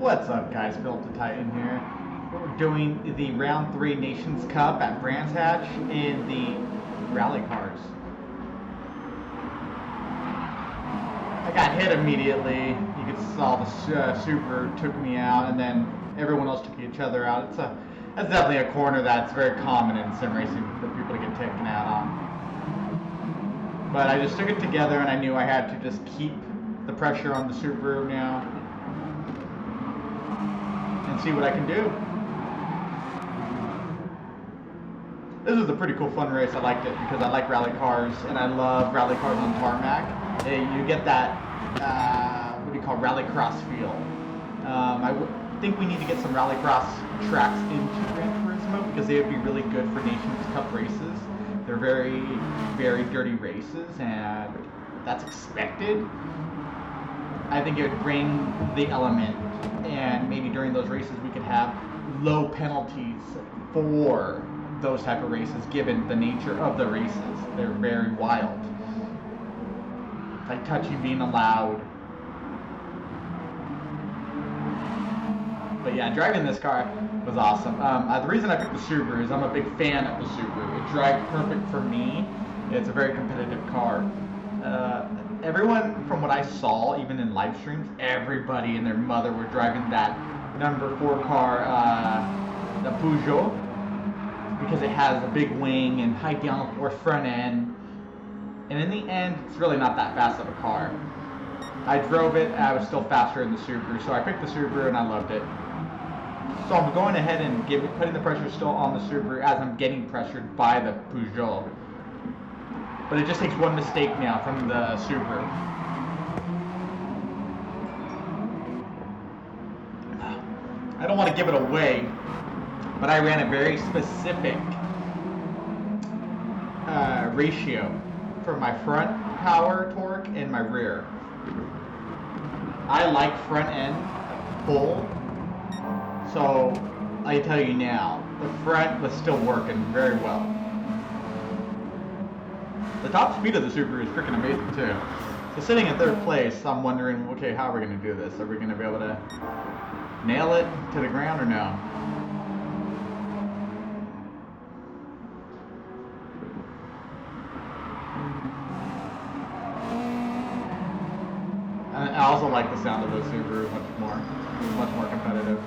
What's up, guys? Built to Titan here. We're doing the Round 3 Nations Cup at Brands Hatch in the rally cars. I got hit immediately. You could saw the Super took me out, and then everyone else took each other out. That's definitely a corner that's very common in sim racing for people to get taken out on. But I just took it together, and I knew I had to just keep the pressure on the Super now and see what I can do. This was a pretty cool fun race. I liked it because I like rally cars and I love rally cars on tarmac. You get that, what do you call, rallycross feel. I think we need to get some rallycross tracks into Gran Turismo because they would be really good for Nations Cup races. They're very, very dirty races and that's expected. I think it would bring the element, and maybe during those races we could have low penalties for those type of races given the nature of the races. They're very wild. Like touching being allowed. But yeah, driving this car was awesome. The reason I picked the Subaru is I'm a big fan of the Subaru. It drives perfect for me. It's a very competitive car. Everyone, from what I saw, even in live streams, everybody and their mother were driving that number 4 car, the Peugeot, because it has a big wing and high down or front end. And in the end, it's really not that fast of a car. I drove it, and I was still faster in the Subaru, so I picked the Subaru and I loved it. So I'm going ahead and putting the pressure still on the Subaru as I'm getting pressured by the Peugeot. But it just takes one mistake now from the Subaru. I don't want to give it away, but I ran a very specific ratio for my front power torque and my rear. I like front end full, so I tell you now, the front was still working very well. The top speed of the Subaru is freaking amazing too. So sitting in 3rd place, I'm wondering, okay, how are we going to do this? Are we going to be able to nail it to the ground or no? I also like the sound of the Subaru much more competitive.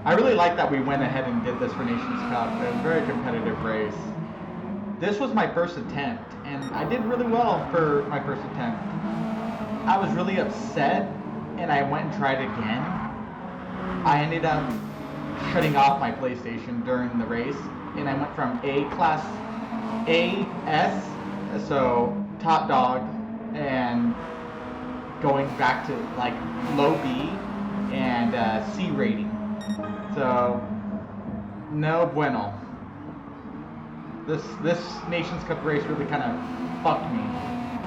I really like that we went ahead and did this for Nations Cup. It was a very competitive race. This was my first attempt, and I did really well for my first attempt. I was really upset, and I went and tried again. I ended up shutting off my PlayStation during the race, and I went from class AS, so top dog, and going back to like low B and C rating. So no bueno. This Nations Cup race really kind of fucked me,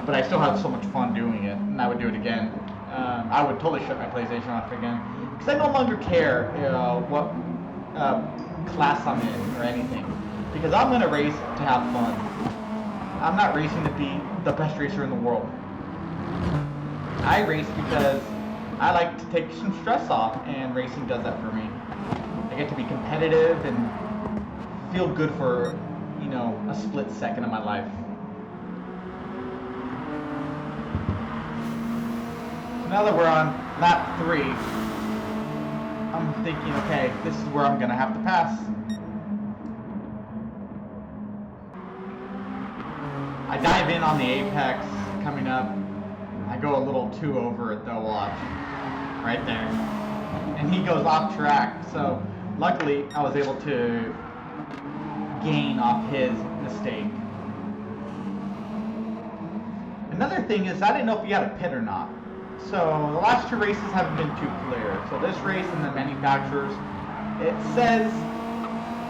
but I still had so much fun doing it, and I would do it again. I would totally shut my PlayStation off again, because I no longer care what class I'm in or anything, because I'm gonna race to have fun. I'm not racing to be the best racer in the world. I race because I like to take some stress off, and racing does that for me. I get to be competitive and feel good for, you know, a split second of my life. So now that we're on lap 3, I'm thinking, okay, this is where I'm gonna have to pass. I dive in on the apex coming up. I go a little too over it though, watch. Right there. And he goes off track, so luckily I was able to gain off his mistake. Another thing is, I didn't know if you had a pit or not. So the last 2 races haven't been too clear. So this race and the manufacturers, it says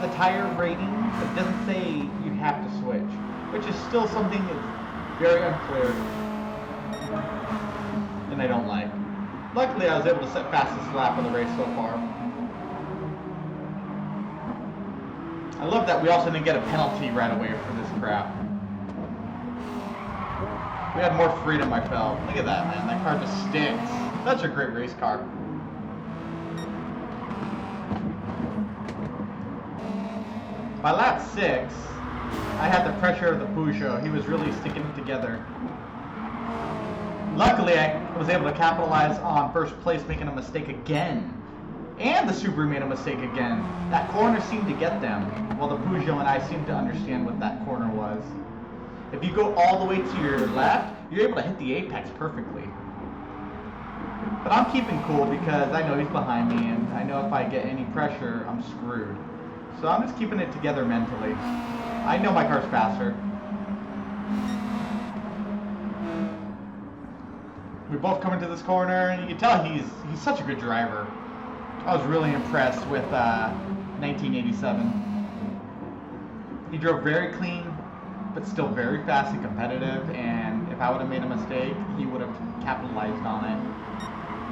the tire rating, but it doesn't say you have to switch, which is still something that's very unclear, and I don't like. Luckily I was able to set fastest lap of the race so far. I love that we also didn't get a penalty right away for this crap. We had more freedom, I felt. Look at that, man. That car just stinks. That's a great race car. By lap 6, I had the pressure of the Peugeot. He was really sticking it together. Luckily, I was able to capitalize on first place, making a mistake again. And the Subaru made a mistake again. That corner seemed to get them, while the Peugeot and I seemed to understand what that corner was. If you go all the way to your left, you're able to hit the apex perfectly. But I'm keeping cool because I know he's behind me, and I know if I get any pressure, I'm screwed. So I'm just keeping it together mentally. I know my car's faster. We both come into this corner, and you can tell he's such a good driver. I was really impressed with 1987. He drove very clean, but still very fast and competitive, and if I would have made a mistake, he would have capitalized on it.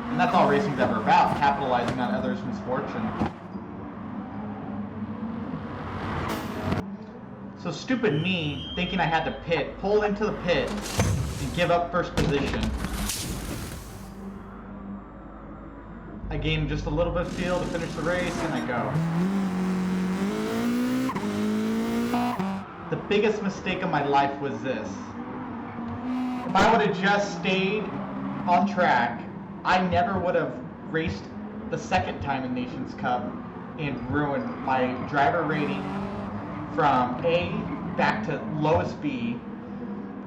And that's all racing's ever about, capitalizing on others' misfortune. So stupid me, thinking I had to pit, pull into the pit, and give up first position. I gained just a little bit of fuel to finish the race, and I go. The biggest mistake of my life was this. If I would have just stayed on track, I never would have raced the second time in Nations Cup and ruined my driver rating from A back to lowest B,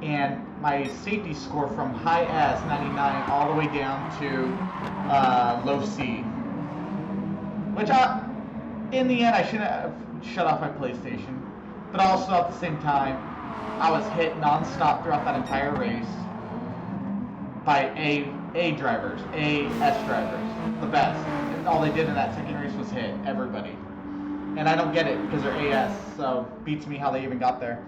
and my safety score from high S, 99, all the way down to low C. Which in the end, I shouldn't have shut off my PlayStation. But also at the same time, I was hit non-stop throughout that entire race by A drivers, AS drivers, the best. And all they did in that second race was hit everybody. And I don't get it because they're AS, so beats me how they even got there.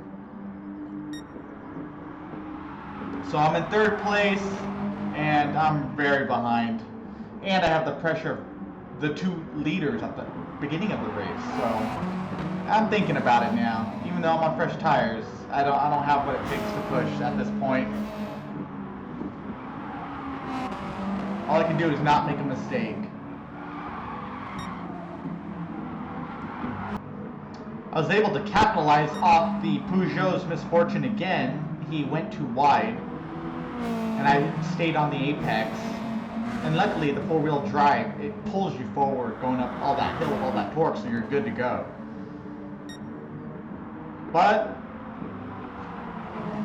So I'm in third place, and I'm very behind. And I have the pressure of the two leaders at the beginning of the race, so I'm thinking about it now. Even though I'm on fresh tires, I don't have what it takes to push at this point. All I can do is not make a mistake. I was able to capitalize off the Peugeot's misfortune again. He went too wide, and I stayed on the apex. And luckily, the four-wheel drive, it pulls you forward, going up all that hill with all that torque, so you're good to go. But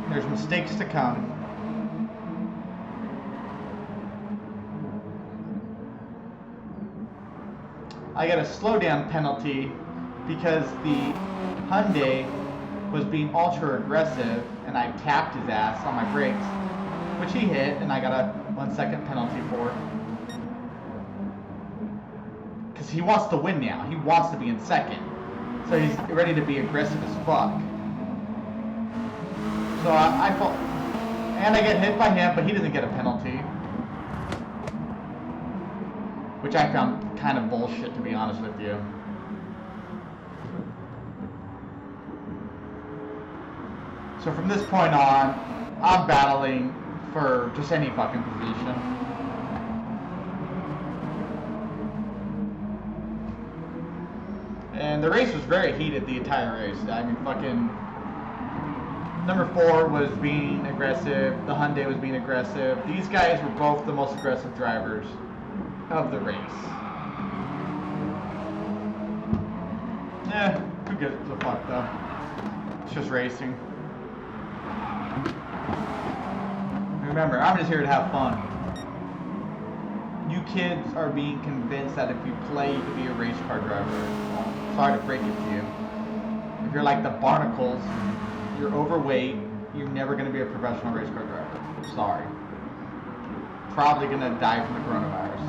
there's mistakes to come. I got a slowdown penalty because the Hyundai was being ultra aggressive, and I tapped his ass on my brakes, which he hit, and I got a 1 second penalty for it. Because he wants to win now. He wants to be in second. So he's ready to be aggressive as fuck. So I fall, and I get hit by him, but he doesn't get a penalty. Which I found kind of bullshit, to be honest with you. So from this point on, I'm battling for just any fucking position. And the race was very heated the entire race. I mean, fucking number 4 was being aggressive. The Hyundai was being aggressive. These guys were both the most aggressive drivers of the race. Who gives a fuck though? It's just racing. Remember, I'm just here to have fun. You kids are being convinced that if you play, you can be a race car driver. Sorry to break it to you. If you're like the Barnacles, you're overweight, you're never going to be a professional race car driver. Sorry. Probably going to die from the coronavirus.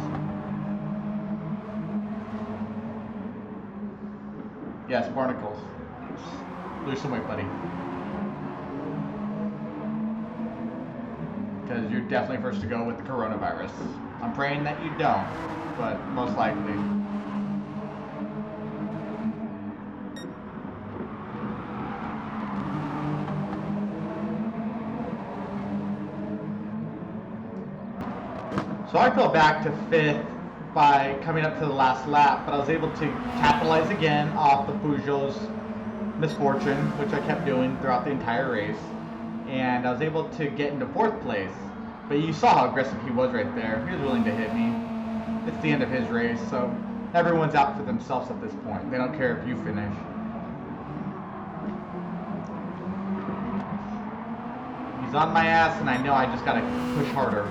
Yes, Barnacles. Lose some weight, buddy. Because you're definitely first to go with the coronavirus. I'm praying that you don't, but most likely. So I fell back to 5th by coming up to the last lap, but I was able to capitalize again off the Peugeot's misfortune, which I kept doing throughout the entire race, and I was able to get into 4th place. But you saw how aggressive he was right there. He was willing to hit me. It's the end of his race, so everyone's out for themselves at this point. They don't care if you finish. He's on my ass, and I know I just gotta push harder.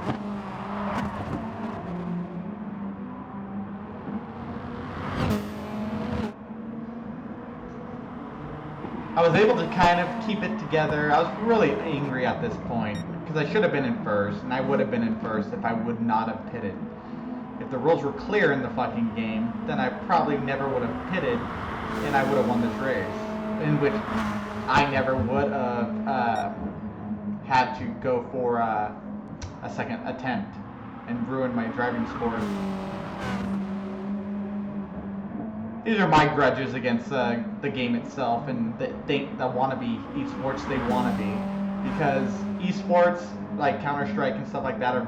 I was able to kind of keep it together. I was really angry at this point because I should have been in 1st, and I would have been in 1st if I would not have pitted. If the rules were clear in the fucking game, then I probably never would have pitted, and I would have won this race. In which I never would have had to go for a second attempt and ruin my driving score. These are my grudges against the game itself and the wannabe esports they wanna be, because esports like Counter-Strike and stuff like that are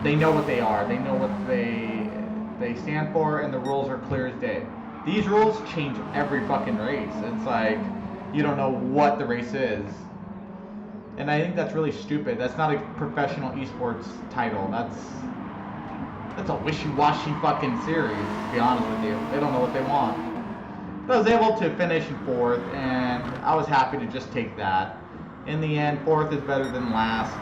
they know what they are, they know what they stand for, and the rules are clear as day. These rules change every fucking race. It's like you don't know what the race is, and I think that's really stupid. That's not a professional esports title. That's a wishy-washy fucking series, to be honest with you. They don't know what they want. But I was able to finish in 4th, and I was happy to just take that. In the end, 4th is better than last,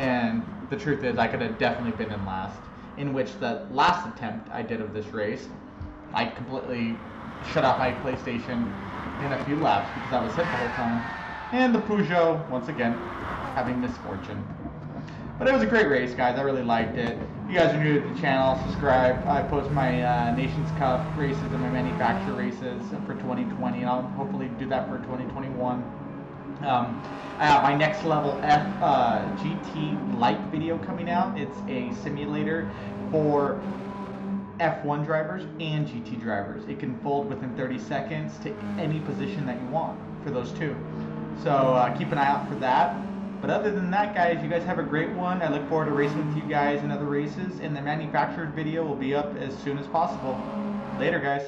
and the truth is I could have definitely been in last, in which the last attempt I did of this race, I completely shut off my PlayStation in a few laps because I was hit the whole time. And the Peugeot, once again, having misfortune. But it was a great race, guys. I really liked it. If you guys are new to the channel, subscribe. I post my Nations Cup races and my manufacturer races for 2020. I'll hopefully do that for 2021. I have my next level GT Light video coming out. It's a simulator for F1 drivers and GT drivers. It can fold within 30 seconds to any position that you want for those two. So keep an eye out for that. But other than that, guys, you guys have a great one. I look forward to racing with you guys in other races, and the manufacturer's video will be up as soon as possible. Later, guys.